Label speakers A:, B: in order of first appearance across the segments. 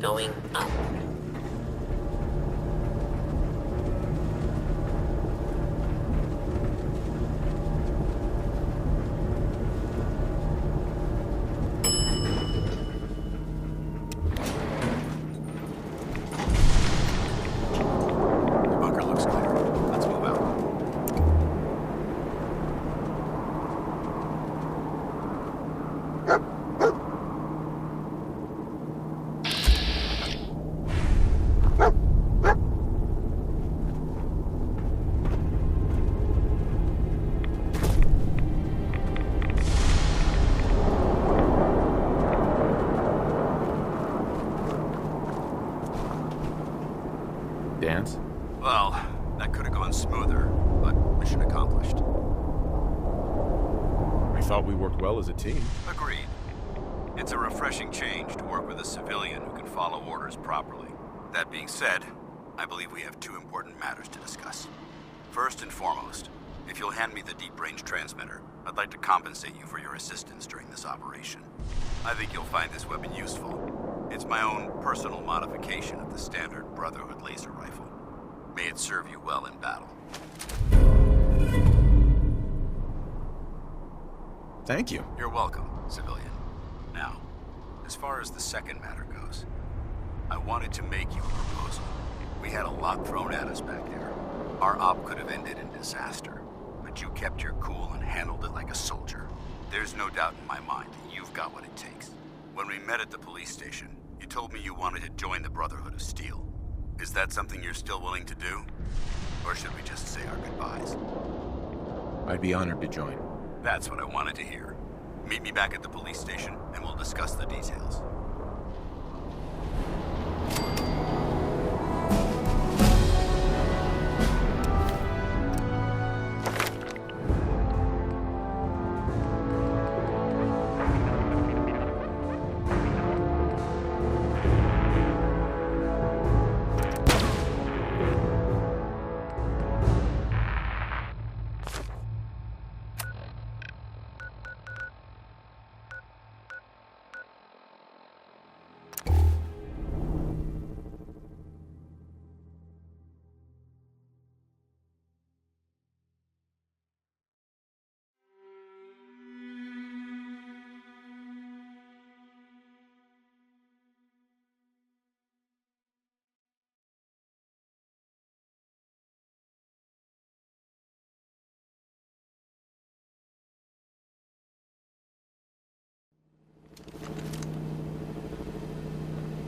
A: going up.
B: Dance?
C: Well, that could have gone smoother, but mission accomplished.
B: I thought we worked well as a team.
C: Agreed. It's a refreshing change to work with a civilian who can follow orders properly. That being said, I believe we have two important matters to discuss. First and foremost, if you'll hand me the deep-range transmitter, I'd like to compensate you for your assistance during this operation. I think you'll find this weapon useful. It's my own personal modification of the standard Brotherhood laser rifle. May it serve you well in battle.
B: Thank you.
C: You're welcome, civilian. Now, as far as the second matter goes, I wanted to make you a proposal. We had a lot thrown at us back there. Our op could have ended in disaster, but you kept your cool and handled it like a soldier. There's no doubt in my mind that you've got what it takes. When we met at the police station, you told me you wanted to join the Brotherhood of Steel. Is that something you're still willing to do? Or should we just say our goodbyes?
B: I'd be honored to join.
C: That's what I wanted to hear. Meet me back at the police station, and we'll discuss the details.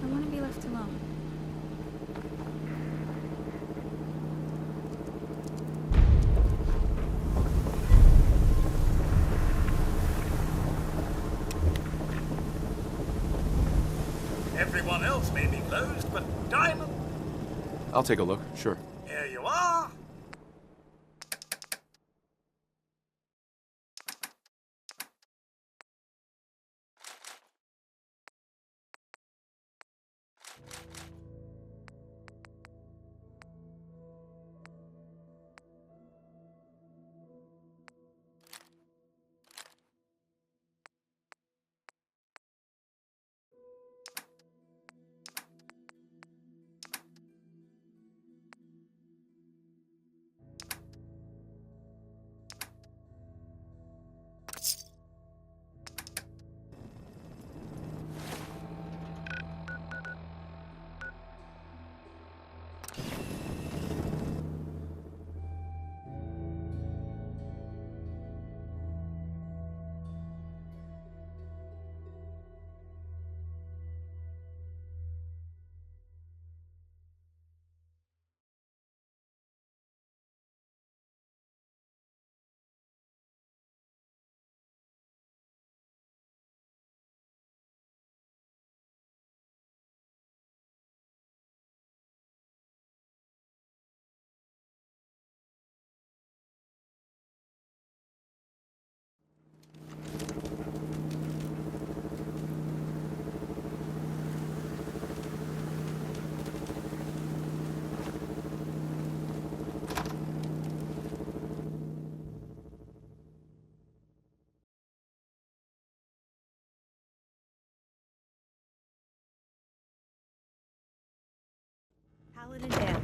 D: I want to be left alone.
E: Everyone else may be closed, but Diamond,
B: I'll take a look, sure.
E: here you are.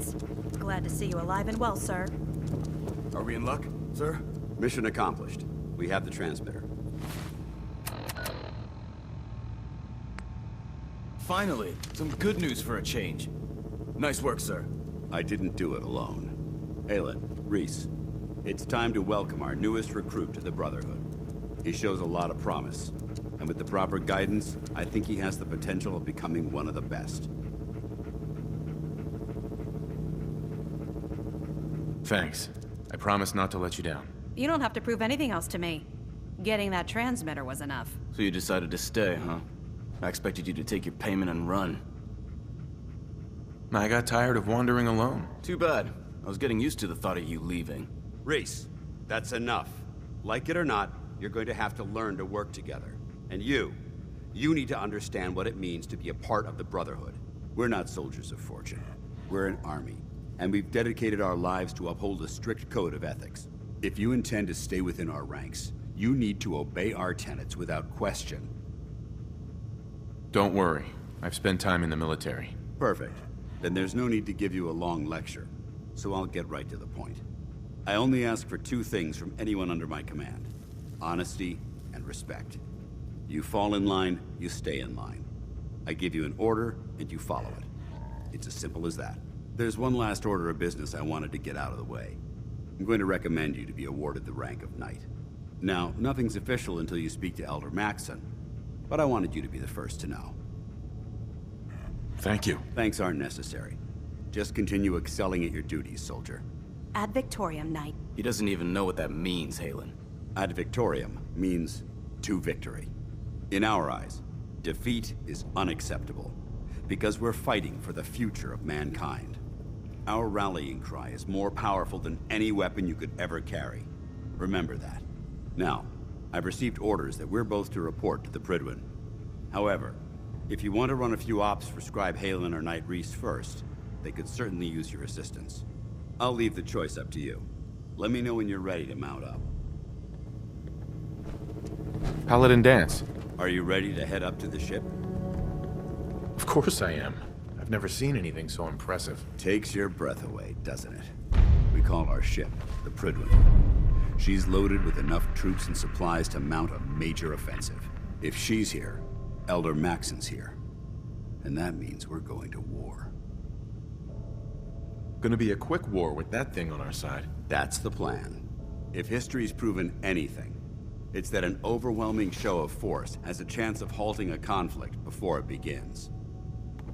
A: Lance. Glad to see you alive and well, sir.
F: Are we in luck, sir?
C: Mission accomplished. We have the transmitter.
F: Finally, some good news for a change. Nice work, sir.
C: I didn't do it alone. Aelin, Reese, it's time to welcome our newest recruit to the Brotherhood. He shows a lot of promise, and with the proper guidance, I think he has the potential of becoming one of the best.
B: Thanks. I promise not to let you down.
A: You don't have to prove anything else to me. Getting that transmitter was enough.
F: So you decided to stay, huh? I expected you to take your payment and run.
B: I got tired of wandering alone.
F: Too bad. I was getting used to the thought of you leaving.
C: Reese, that's enough. Like it or not, you're going to have to learn to work together. And you need to understand what it means to be a part of the Brotherhood. We're not soldiers of fortune. We're an army, and we've dedicated our lives to uphold a strict code of ethics. If you intend to stay within our ranks, you need to obey our tenets without question.
B: Don't worry. I've spent time in the military.
C: Perfect. Then there's no need to give you a long lecture, so I'll get right to the point. I only ask for two things from anyone under my command: honesty and respect. You fall in line, you stay in line. I give you an order, and you follow it. It's as simple as that. There's one last order of business I wanted to get out of the way. I'm going to recommend you to be awarded the rank of Knight. Now, nothing's official until you speak to Elder Maxson, but I wanted you to be the first to know.
B: Thank you.
C: Thanks aren't necessary. Just continue excelling at your duties, soldier.
A: Ad Victoriam, Knight.
F: He doesn't even know what that means, Halen.
C: Ad Victoriam means to victory. In our eyes, defeat is unacceptable, because we're fighting for the future of mankind. Our rallying cry is more powerful than any weapon you could ever carry. Remember that. Now, I've received orders that we're both to report to the Prydwen. However, if you want to run a few ops for Scribe Halen or Knight Reese first, they could certainly use your assistance. I'll leave the choice up to you. Let me know when you're ready to mount up.
B: Paladin dance.
C: Are you ready to head up to the ship?
B: Of course I am. I've never seen anything so impressive.
C: Takes your breath away, doesn't it? We call our ship the Prydwen. She's loaded with enough troops and supplies to mount a major offensive. If she's here, Elder Maxson's here. And that means we're going to war.
B: Gonna be a quick war with that thing on our side.
C: That's the plan. If history's proven anything, it's that an overwhelming show of force has a chance of halting a conflict before it begins.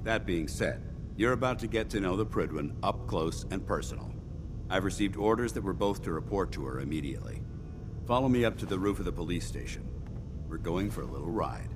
C: That being said, you're about to get to know the Prydwen up close and personal. I've received orders that we're both to report to her immediately. Follow me up to the roof of the police station. We're going for a little ride.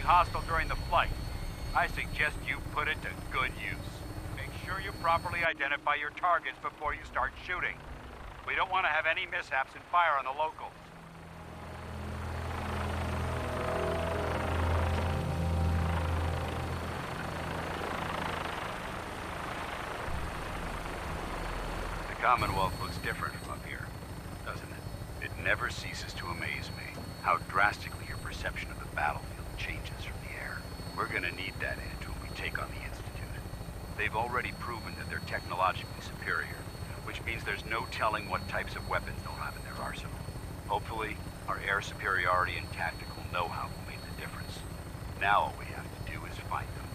G: Hostile during the flight. I suggest you put it to good use. Make sure you properly identify your targets before you start shooting. We don't want to have any mishaps and fire on the locals. The Commonwealth looks different from up here, doesn't it? It never ceases to amaze me how drastically your perception of the battlefield changes from the air. We're gonna need that edge when we take on the Institute. They've already proven that they're technologically superior, which means there's no telling what types of weapons they'll have in their arsenal. Hopefully, Our air superiority and tactical know-how will make the difference. Now all we have to do is find them.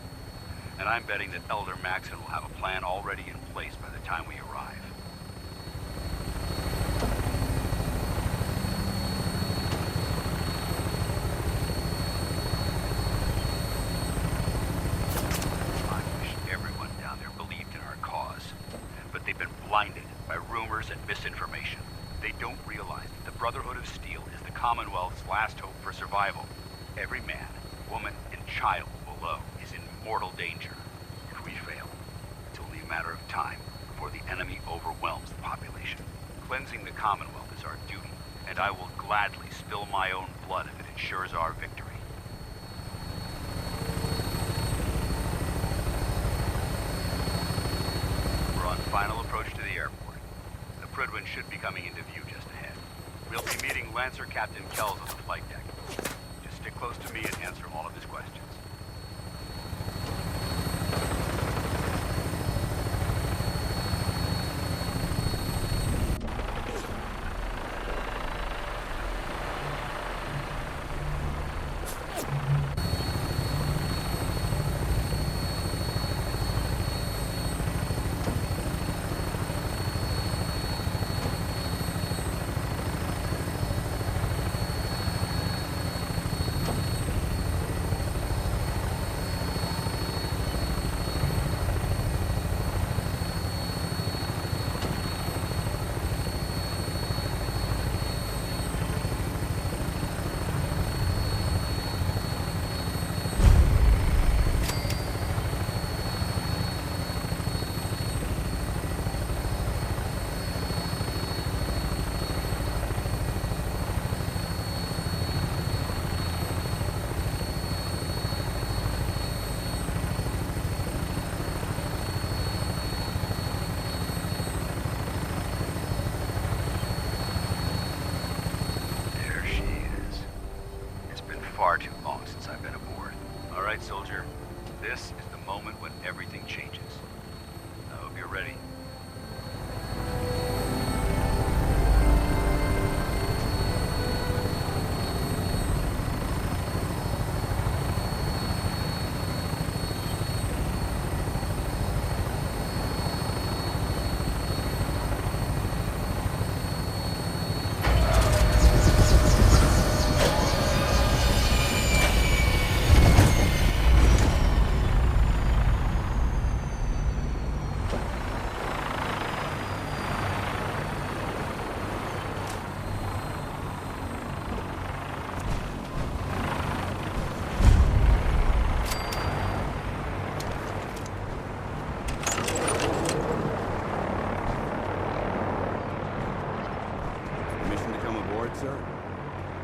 G: And I'm betting that Elder Maxon will have a plan already in place by the time we arrive. I wish everyone down there believed in our cause. But they've been blinded by rumors and misinformation. They don't realize that the Brotherhood of Steel is the Commonwealth's last hope for survival. Every man, woman, and child below is in mortal danger. If we fail, it's only a matter of time before the enemy overwhelms the population. Cleansing the Commonwealth is our duty, and I will gladly spill my own blood if it ensures our victory. We're on final approach to the airport. The Prydwen should be coming into view just ahead. We'll be meeting Lancer Captain Kells on the flight deck. Just stick close to me and answer all of his questions. Far too long since I've been aboard. All right, soldier. This is the moment when everything changes. I hope you're ready.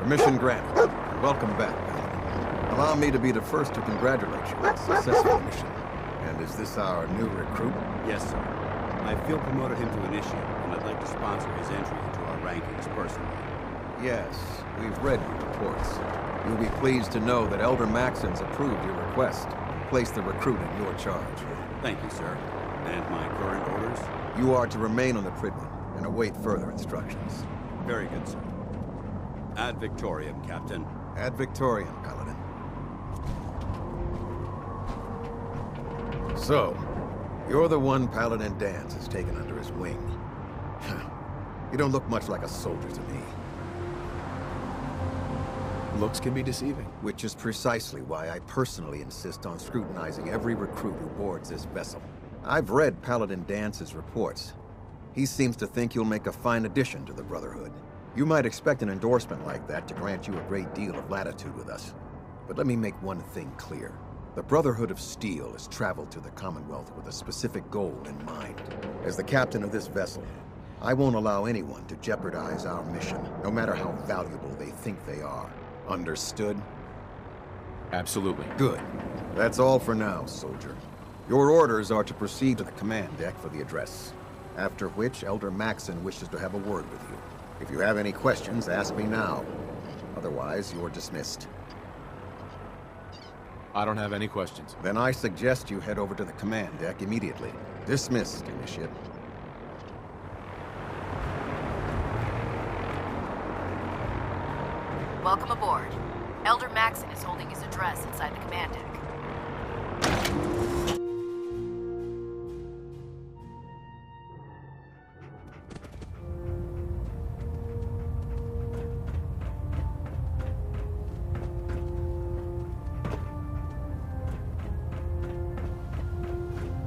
H: Permission granted. Welcome back. Allow me to be the first to congratulate you on a successful mission. And is this our new recruit?
I: Yes, sir. I feel promoted him to initiate, and I'd like to sponsor his entry into our rankings personally.
H: Yes, we've read your reports. You'll be pleased to know that Elder Maxon's approved your request and placed the recruit in your charge.
I: Thank you, sir. And my current orders?
H: You are to remain on the Prydwen and await further instructions.
I: Very good, sir. Ad Victoriam, Captain.
H: Ad Victoriam, Paladin. So, you're the one Paladin Danse has taken under his wing. You don't look much like a soldier to me.
B: Looks can be deceiving.
H: Which is precisely why I personally insist on scrutinizing every recruit who boards this vessel. I've read Paladin Dance's reports. He seems to think you'll make a fine addition to the Brotherhood. You might expect an endorsement like that to grant you a great deal of latitude with us. But let me make one thing clear. The Brotherhood of Steel has traveled to the Commonwealth with a specific goal in mind. As the captain of this vessel, I won't allow anyone to jeopardize our mission, no matter how valuable they think they are. Understood?
B: Absolutely.
H: Good. That's all for now, soldier. Your orders are to proceed to the command deck for the address. After which, Elder Maxon wishes to have a word with you. If you have any questions, ask me now. Otherwise, you're dismissed.
B: I don't have any questions.
H: Then I suggest you head over to the command deck immediately. Dismissed, Initiate.
J: Welcome aboard. Elder Maxon is holding his address inside the command deck.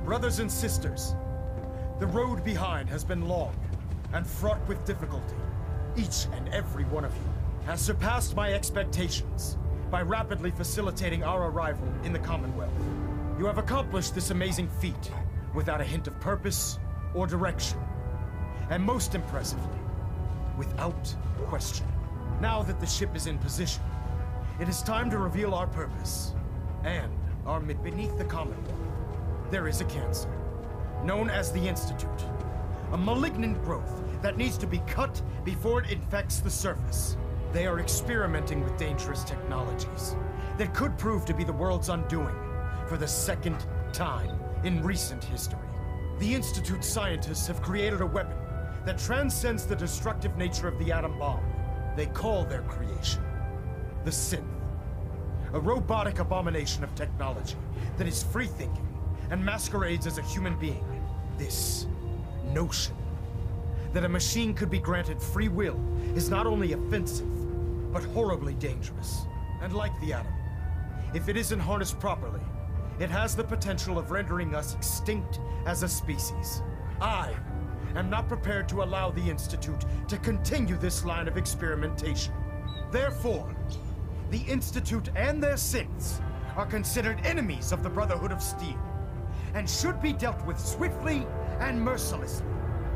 K: Brothers and sisters, the road behind has been long and fraught with difficulty. Each and every one of you has surpassed my expectations by rapidly facilitating our arrival in the Commonwealth. You have accomplished this amazing feat without a hint of purpose or direction. And most impressively, without question. Now that the ship is in position, it is time to reveal our purpose and our mission. Beneath the Commonwealth, there is a cancer, known as the Institute. A malignant growth that needs to be cut before it infects the surface. They are experimenting with dangerous technologies that could prove to be the world's undoing for the second time in recent history. The Institute scientists have created a weapon that transcends the destructive nature of the atom bomb. They call their creation the Synth. A robotic abomination of technology that is free-thinking and masquerades as a human being. This notion that a machine could be granted free will is not only offensive, but horribly dangerous. And like the atom, if it isn't harnessed properly, it has the potential of rendering us extinct as a species. I am not prepared to allow the Institute to continue this line of experimentation. Therefore, the Institute and their synths are considered enemies of the Brotherhood of Steel, and should be dealt with swiftly and mercilessly.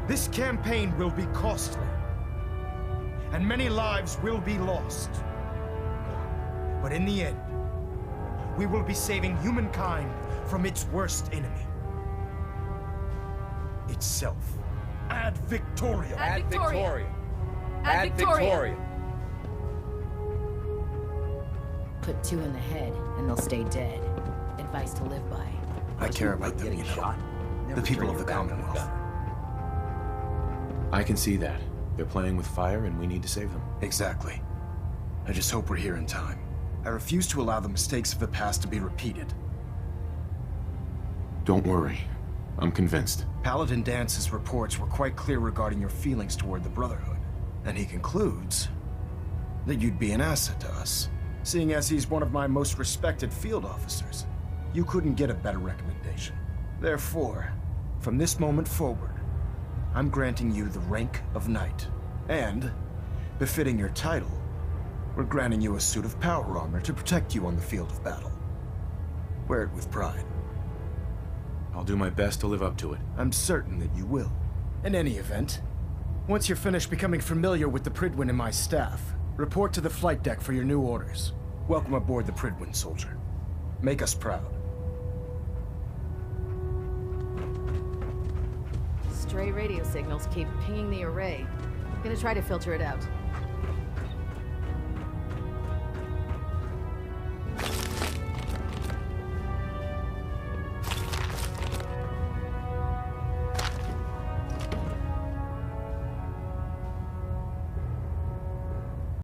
K: This campaign will be costly, and many lives will be lost. But in the end, we will be saving humankind from its worst enemy. Itself. Ad Victoriam!
J: Ad Victoriam!
F: Ad Victoriam!
J: Put two in the head, and they'll stay dead. Advice to live by.
K: I care about them, you know. The people of the Commonwealth.
B: I can see that. They're playing with fire and we need to save them.
K: Exactly. I just hope we're here in time. I refuse to allow the mistakes of the past to be repeated.
B: Don't worry. I'm convinced.
K: Paladin Dance's reports were quite clear regarding your feelings toward the Brotherhood. And he concludes that you'd be an asset to us, seeing as he's one of my most respected field officers. You couldn't get a better recommendation. Therefore, from this moment forward, I'm granting you the rank of Knight. And, befitting your title, we're granting you a suit of power armor to protect you on the field of battle. Wear it with pride.
B: I'll do my best to live up to it.
K: I'm certain that you will. In any event, once you're finished becoming familiar with the Prydwen and my staff, report to the flight deck for your new orders. Welcome aboard the Prydwen, soldier. Make us proud.
J: Stray radio signals keep pinging the array. I'm gonna try to filter it out.